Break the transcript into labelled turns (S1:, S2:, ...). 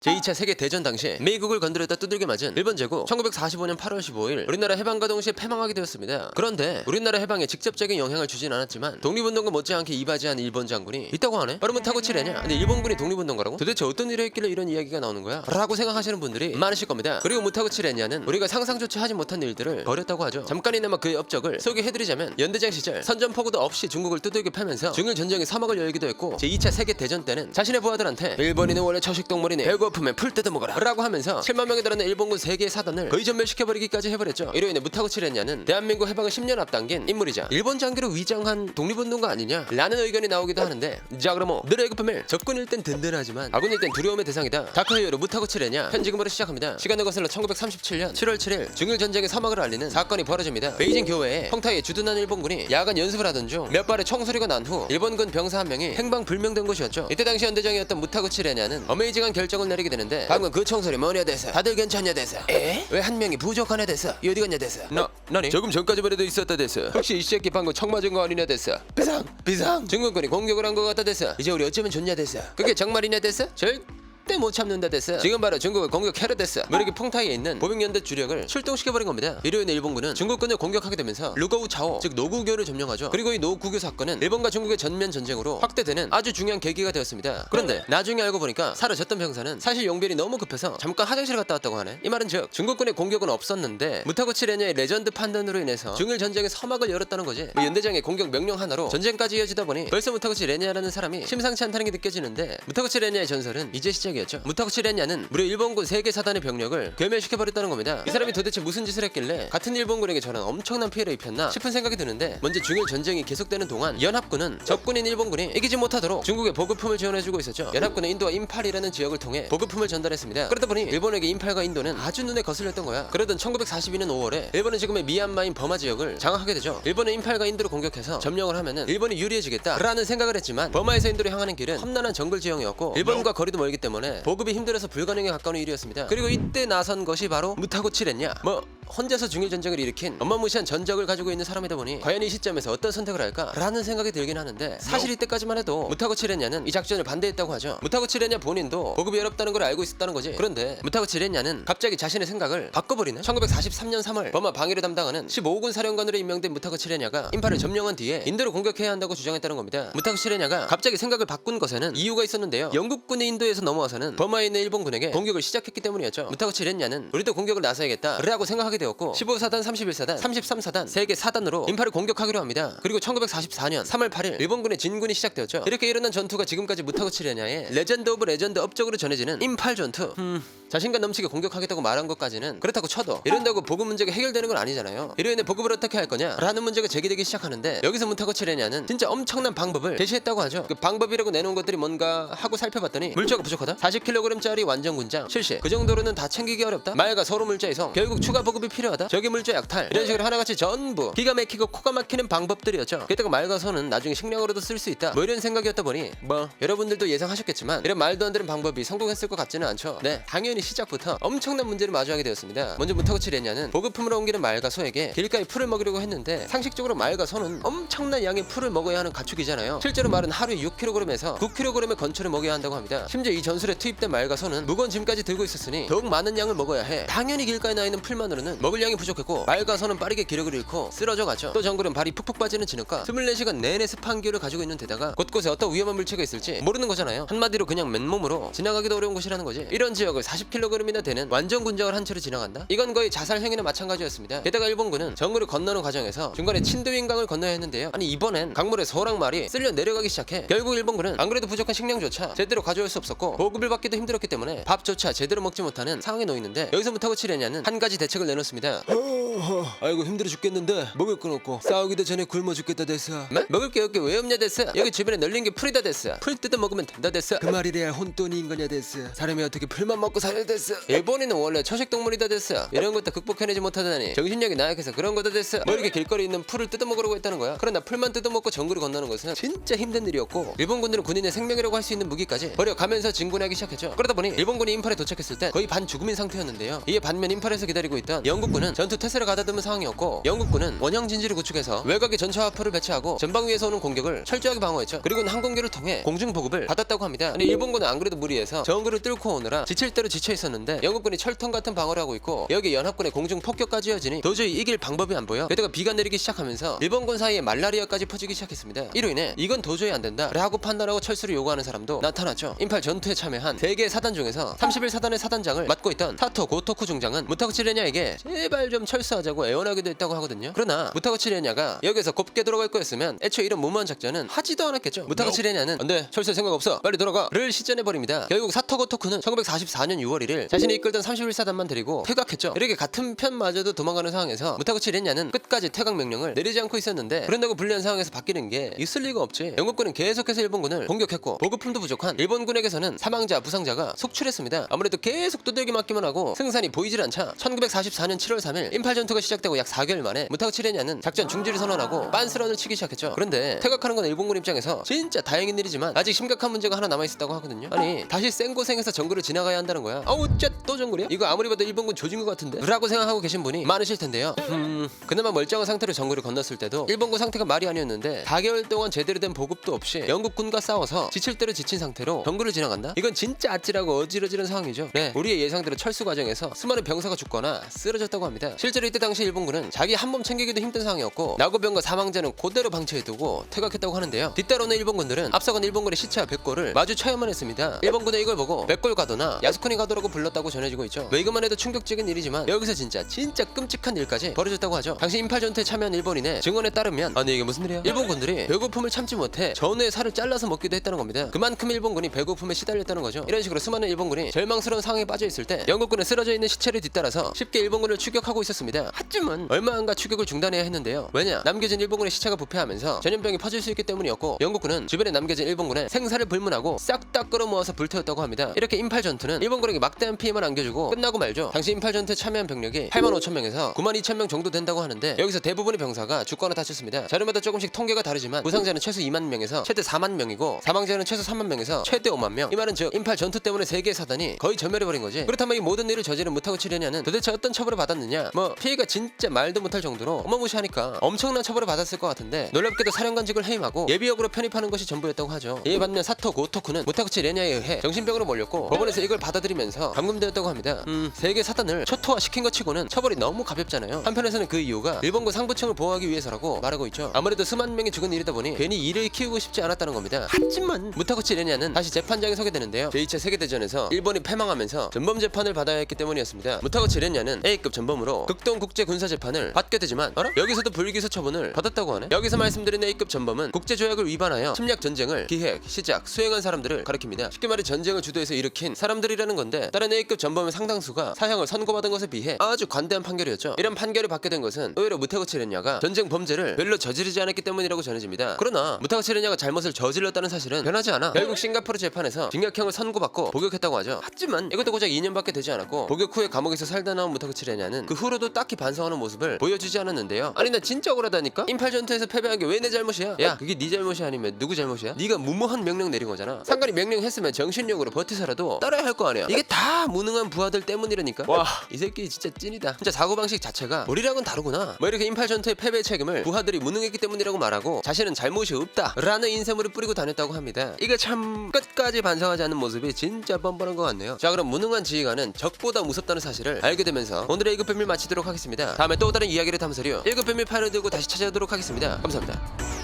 S1: 제2차 세계대전 당시 미국을 건드렸다 두들겨 맞은 일본 제국 1945년 8월 15일 우리나라 해방과 동시에 패망하게 되었습니다. 그런데 우리나라 해방에 직접적인 영향을 주진 않았지만 독립운동과 못지않게 이바지한 일본 장군이 있다고 하네? 빠르면 타고 치래냐? 근데 일본군이 독립운동가라고? 도대체 어떤 일을 했길래 이런 이야기가 나오는 거야? 라고 생각하시는 분들이 많으실 겁니다. 그리고 무타고 치래냐는 우리가 상상조차 하지 못한 일들을 벌였다고 하죠. 잠깐이나마 그의 업적을 소개해드리자면 연대장 시절 선전포고도 없이 중국을 두들겨 패면서 중일전쟁의 사막을 열기도 했고 제2차 세계대전 때는 자신의 부하들한테 일본인은 원래 초식동물이니 배고프면 풀 뜯어 먹어라 라고 하면서 7만 명에 달하는 일본군 3개의 사단을 거의 전멸시켜버리기까지 해버렸죠. 이로 인해 무타고 치래냐는 대한민국 해방을 10년 앞당긴 인물이자 일본 장기로 위장한 독립운동가 아니냐 라는 의견이 나오기도 하는데, 자 그럼 너의 급함을 적군일 땐 든든하지만 아군일 땐 두려움의 대상이다. 다크히어로 무타고 치래냐 편 지금부터 시작합니다. 시간을 거슬러 1937년 7월 7일 중일전쟁의 사막을 알리는 사건이 벌어집니다. 베이징 교외에 평타에 주둔한 일본군이 야간 연습을 하던 중 몇 발의 총소리가 난 후 일본군 병사 한 명이 행방불명된 것이었죠. 이때 당시 연대장이었던 무타고 치래냐는 어메이징한 결정을 내리게 되는데, 방금 그 총소리 뭐냐 됐어? 다들 괜찮냐 됐어? 에? 왜 한 명이 부족하냐 됐어? 이 어디 갔냐 됐어? 나니? 조금 전까지만 해도 있었다 됐어. 혹시 이 새끼 방금 총 맞은 거 아니냐 됐어? 비상 중국군이 공격을 한 거 같다 됐어. 이제 우리 어쩌면 좋냐 됐어? 그게 정말이냐 됐어? 절대 못 참는다 됐어. 지금 바로 중국을 공격해라 됐어. 이렇게 풍타에 있는 보병연대 주력을 출동시켜버린 겁니다. 이로 인해 일본군은 중국군을 공격하게 되면서 루거우 차오 즉 노구교를 점령하죠. 그리고 이 노구교 사건은 일본과 중국의 전면 전쟁으로 확대되는 아주 중요한 계기가 되었습니다. 그런데 나중에 알고 보니까 사라졌던 병사는 사실 용변이 너무 급해서 잠깐 화장실 갔다 왔다고 하네. 이 말은 즉 중국군의 공격은 없었는데 무타고 치레냐의 레전드 판단으로 인해서 중일 전쟁의 서막을 열었다는 거지. 연대장의 공격 명령 하나로 전쟁까지 이어지다 보니 벌써 무타고 치레냐라는 사람이 심상치 않다는 게 느껴지는데, 무타고 치레냐의 전설은 이제 시작이었죠. 무타고 치레냐는 무려 일본군 3개 사단의 병력을 괴멸시켜버렸다는 겁니다. 이 사람이 도대체 무슨 짓을 했길래 같은 일본군에게 저런 엄청난 피해를 입혔나 싶은 생각이 드는데, 먼저 중일 전쟁이 계속되는 동안 연합군은 적군인 일본군이 이기지 못하도록 중국에 보급품을 지원해주고 있었죠. 연합군은 인도와 임팔이라는 지역을 통해 보급품을 전달했습니다. 그러다 보니 일본에게 임팔과 인도는 아주 눈에 거슬렸던 거야. 그러던 1942년 5월에 일본은 지금의 미얀마인 버마 지역을 장악하게 되죠. 일본은 임팔과 인도를 공격해서 점령을 하면은 일본이 유리해지겠다라는 생각을 했지만, 버마에서 인도로 향하는 길은 험난한 정글 지형이었고 일본과 거리도 멀기 때문에 보급이 힘들어서 불가능에 가까운 일이었습니다. 그리고 이때 나선 것이 바로 무타고 치레냐. 혼자서 중일 전쟁을 일으킨 어마무시한 전적을 가지고 있는 사람이다 보니 과연 이 시점에서 어떤 선택을 할까라는 생각이 들긴 하는데, 사실 이때까지만 해도 무타고 치레냐는 이 작전을 반대했다고 하죠. 무타고 치레냐 본인도 보급이 어렵다는 걸 알고 있었다는 거지. 그런데 무타고 치레냐는 갑자기 자신의 생각을 바꿔버리네. 1943년 3월 버마 방위를 담당하는 15군 사령관으로 임명된 무타고 치레냐가 임팔을 점령한 뒤에 인도를 공격해야 한다고 주장했다는 겁니다. 무타고 치레냐가 갑자기 생각을 바꾼 것에는 이유가 있었는데요. 영국군이 인도에서 넘어와서는 버마에 있는 일본군에게 공격을 시작했기 때문이었죠. 무타고 치레냐는 우리도 공격을 나서야겠다 라고 생각하게 되었고 15사단, 31사단, 33사단 3개 사단으로 임팔을 공격하기로 합니다. 그리고 1944년 3월 8일 일본군의 진군이 시작되었죠. 이렇게 일어난 전투가 지금까지 무타고 치레냐의 레전드 오브 레전드 업적으로 전해지는 임팔 전투. 자신감 넘치게 공격하겠다고 말한 것까지는 그렇다고 쳐도 이런다고 보급 문제가 해결되는 건 아니잖아요. 이로 인해 보급을 어떻게 할 거냐 라는 문제가 제기되기 시작하는데, 여기서 무타고 치레냐는 진짜 엄청난 방법을 제시했다고 하죠. 그 방법이라고 내놓은 것들이 뭔가 하고 살펴봤더니 물자가 부족하다, 40kg짜리 완전 군장 실시, 그 정도로는 다 챙기기 어렵다, 말과 서로 물자에서 결국 추가 보급이 필요하다, 저기 물자 약탈, 이런 식으로 하나같이 전부 기가 막히고 코가 막히는 방법들이었죠. 게다가 말과 소는 나중에 식량으로도 쓸 수 있다, 이런 생각이었다 보니 여러분들도 예상하셨겠지만 이런 말도 안 되는 방법이 성공했을 것 같지는 않죠. 네, 당연히 시작부터 엄청난 문제를 마주하게 되었습니다. 먼저 무타고 치레냐는 보급품을 옮기는 말과 소에게 길가에 풀을 먹이려고 했는데, 상식적으로 말과 소는 엄청난 양의 풀을 먹어야 하는 가축이잖아요. 실제로 말은 하루에 6kg에서 9kg의 건초를 먹여야 한다고 합니다. 심지어 이 전술에 투입된 말과 소는 무거운 짐까지 들고 있었으니 더욱 많은 양을 먹어야 해. 당연히 길가에 나 있는 풀만으로는 먹을 양이 부족했고 말과 소는 빠르게 기력을 잃고 쓰러져 갔죠. 또 정글은 발이 푹푹 빠지는 진흙과 24시간 내내 습한 기후를 가지고 있는 데다가 곳곳에 어떤 위험한 물체가 있을지 모르는 거잖아요. 한마디로 그냥 맨몸으로 지나가기도 어려운 곳이라는 거지. 이런 지역을 40kg이나 되는 완전 군장을 한 채로 지나간다? 이건 거의 자살 행위나 마찬가지였습니다. 게다가 일본군은 정글을 건너는 과정에서 중간에 친도인강을 건너야 했는데요. 아니 이번엔 강물에 소랑 말이 쓸려 내려가기 시작해 결국 일본군은 안 그래도 부족한 식량조차 제대로 가져올 수 없었고 보급을 받기도 힘들었기 때문에 밥조차 제대로 먹지 못하는 상황에 놓이는데, 여기서 무타고 치레냐는 한 가지 대책을 내놓습니다. 아이고 힘들어 죽겠는데 먹을 건 없고 싸우기도 전에 굶어 죽겠다 됐어. 뭐? 먹을 게 여기 왜 없냐 됐어? 여기 주변에 널린 게 풀이다 됐어. 풀 뜯어 먹으면 된다 됐어. 그 말이래야 혼돈이 인간이야 됐어. 사람이 어떻게 풀만 먹고 살아 됐어. 일본인은 원래 초식동물이다 됐어. 이런 것도 극복해내지 못하다니 정신력이 나약해서 그런 거다 됐어. 뭐 이렇게 길거리에 있는 풀을 뜯어먹으려고 했다는 거야. 그러나 풀만 뜯어먹고 정글을 건너는 것은 진짜 힘든 일이었고, 일본 군들은 군인의 생명이라고 할 수 있는 무기까지 버려가면서 진군하기 시작했죠. 그러다 보니 일본군이 임팔에 도착했을 때 거의 반 죽음인 상태였는데요. 이에 반면 임팔에서 기다리고 있던 영국군은 전투 태세를 가다듬은 상황이었고, 영국군은 원형 진지를 구축해서 외곽에 전차화포를 배치하고 전방 위에서 오는 공격을 철저하게 방어했죠. 그리고 항공기를 통해 공중 보급을 받았다고 합니다. 아니, 일본군은 안 그래도 무리해서 정글을 뚫고 오느라 지칠 대로 지쳐 있었는데 영국군이 철통 같은 방어를 하고 있고, 여기 연합군의 공중 폭격까지 이어지니 도저히 이길 방법이 안 보여 게다가 비가 내리기 시작하면서 일본군 사이에 말라리아까지 퍼지기 시작했습니다. 이로 인해 이건 도저히 안 된다 라고 판단하고 철수를 요구하는 사람도 나타났죠. 임팔 전투에 참여한 3개의 사단 중에서 31사단의 사단장을 맡고 있던 타토 고토쿠 중장은 무타구치 레냐에게 제발 좀 철수하자고 애원하기도 했다고 하거든요. 그러나 무타구치 레냐가 여기서 곱게 돌아갈 거였으면 애초에 이런 무모한 작전은 하지도 않았겠죠. 무타구치 레냐는 안돼, 철수할 생각 없어, 빨리 돌아가를 시전해버립니다. 결국 사토 고토쿠는 1944년 6월 1일 자신이 이끌던 31사단만 데리고 퇴각했죠. 이렇게 같은 편마저도 도망가는 상황에서 무타구치 레냐는 끝까지 퇴각 명령을 내리지 않고 있었는데, 그런다고 불리한 상황에서 바뀌는 게 있을 리가 없지. 영국군은 계속해서 일본군을 공격했고, 보급품도 부족한 일본군에게서는 사망자 부상자가 속출했습니다. 아무래도 계속 두들기 맞기만 하고 승산이 보이질 않자 1944년 7월 3일 임팔 전투가 시작되고 약 4개월 만에 무타구치 레냐는 작전 중지를 선언하고 빤스런을 치기 시작했죠. 그런데 퇴각하는 건 일본군 입장에서 진짜 다행인 일이지만 아직 심각한 문제가 하나 남아있었다고 하거든요. 아니, 다시 생고생해서 정글을 지나가야 한다는 거야. 어째 또 정글이야? 이거 아무리 봐도 일본군 조진 것 같은데? 라고 생각하고 계신 분이 많으실 텐데요. 그나마 멀쩡한 상태로 정글을 건넜을 때도 일본군 상태가 말이 아니었는데 4개월 동안 제대로 된 보급도 없이 영국군과 싸워서 지칠 대로 지친 상태로 정글을 지나간다? 이건 진짜 아찔하고 어지러지는 상황이죠. 네, 우리의 예상대로 철수 과정에서 수많은 병사가 죽거나 쓰러졌다고 합니다. 실제로 이때 당시 일본군은 자기 한 몸 챙기기도 힘든 상황이었고, 나고병과 사망자는 그대로 방치해두고 퇴각했다고 하는데요. 뒤따라오는 일본군들은 앞서간 일본군의 시체와 백골을 마주쳐야만 했습니다. 일본군은 이걸 보고 백골 가도나 야스쿠니 가도라고 불렀다고 전해지고 있죠. 뭐 이것만 해도 충격적인 일이지만 여기서 진짜 끔찍한 일까지 벌어졌다고 하죠. 당시 임팔 전투에 참여한 일본인의 증언에 따르면, 아니 이게 무슨 일이야? 일본군들이 배고픔을 참지 못해 전우의 살을 잘라서 먹기도 했다는 겁니다. 그만큼 일본군이 배고픔에 시달렸다는 거죠. 이런 식으로 수많은 일본군이 절망스러운 상황에 빠져 있을 때 영국군은 쓰러져 있는 시체를 뒤따라서 쉽게 일본군을 추격하고 있었습니다. 하지만 얼마 안가 추격을 중단해야 했는데요. 왜냐? 남겨진 일본군의 시체가 부패하면서 전염병이 퍼질 수 있기 때문이었고, 영국군은 주변에 남겨진 일본군의 생사를 불문하고 싹 다 끌어모아서 불태웠다고 합니다. 이렇게 임팔 전투는 일본군에게 막대한 피해만 안겨주고 끝나고 말죠. 당시 임팔 전투에 참여한 병력이 85,000명에서 92,000명 정도 된다고 하는데, 여기서 대부분의 병사가 죽거나 다쳤습니다. 자료마다 조금씩 통계가 다르지만 부상자는 최소 2만 명에서 최대 4만 명이고 사망자는 최소 3만 명에서 최대 5만 명. 이 말은 즉 임팔 전투 때문에 3개의 사단이 거의 전멸해버린 거지. 그렇다면 이 모든 일을 저지른 무타구치 레냐는 도대체 어떤 처벌을 받았느냐? 뭐 피해가 진짜 말도 못할 정도로 어마무시하니까 엄청난 처벌을 받았을 것 같은데, 놀랍게도 사령관직을 해임하고 예비역으로 편입하는 것이 전부였다고 하죠. 이에 반면 사토 고토쿠는 무타구치 레냐에 의해 정신병으로 몰렸고 법원에서 이걸 받아들이면서 감금되었다고 합니다. 3개 사단을 초토화시킨 것 치고는 처벌이 너무 가볍잖아요. 한편에서는 그 이유가 일본군 상부층을 보호하기 위해서라고 말하고 있죠. 아무래도 수만 명이 죽은 일이다 보니 괜히 일을 키우고 싶지 않았다는 겁니다. 하지만 무타구치 레냐는 다시 재판장에 서게 되는데요. 제2차 세계대전에서 일본이 패망하면서 전범 재판을 받아야 했기 때문이었습니다. 무타구치 레냐는 A급 전범으로 극동국제군사재판을 받게 되지만, 알아? 여기서도 불기소 처분을 받았다고 하네. 여기서 말씀드린 A급 전범은 국제조약을 위반하여 침략 전쟁을 기획, 시작, 수행한 사람들을 가리킵니다. 쉽게 말해 전쟁을 주도해서 일으킨 사람들이라는 건데, 다른 A급 전범의 상당수가 사형을 선고받은 것에 비해 아주 관대한 판결이었죠. 이런 판결을 받게 된 것은 의외로 무타구치 레냐가 전쟁 범죄를 별로 저지르지 않았기 때문이라고 전해집니다. 그러나 무타구치 레냐가 잘못을 저질렀다는 사실은 변하지 않아 결국 싱가포르 재판에서 징역형을 선고받고 복역했다고 하죠. 하지만 이것도 고작 2년밖에 되지 않았고, 복역 후에 감옥에서 살다 나온 무타구치 레냐는 그 후로도 딱히 반성하는 모습을 보여주지 않았는데요. 아니, 나 진짜 억울하다니까? 임팔 전투에서 패배한 게 왜 내 잘못이야? 야, 그게 네 잘못이 아니면 누구 잘못이야? 네가 무모한 명령 내린 거잖아. 상관이 명령했으면 정신력으로 버티서라도 따라야 할 거 아니야. 이게 다 무능한 부하들 때문이라니까. 와, 이 새끼 진짜 찐이다. 진짜 사고방식 자체가 우리랑은 다르구나. 뭐 이렇게 임팔 전투의 패배의 책임을 부하들이 무능했기 때문이라고 말하고 자신은 잘못이 없다 라는 인쇄물을 뿌리고 다녔다고 합니다. 이게 참 끝까지 반성하지 않는 모습이 진짜 뻔뻔한 것 같네요. 자, 그럼 무능한 지휘관은 적보다 무섭다는 사실을 알게 되면서 오늘의 1급 비밀 마치도록 하겠습니다. 다음에 또 다른 이야기를 탐사려 1급 비밀 파일을 들고 다시 찾아오도록 하겠습니다. 감사합니다.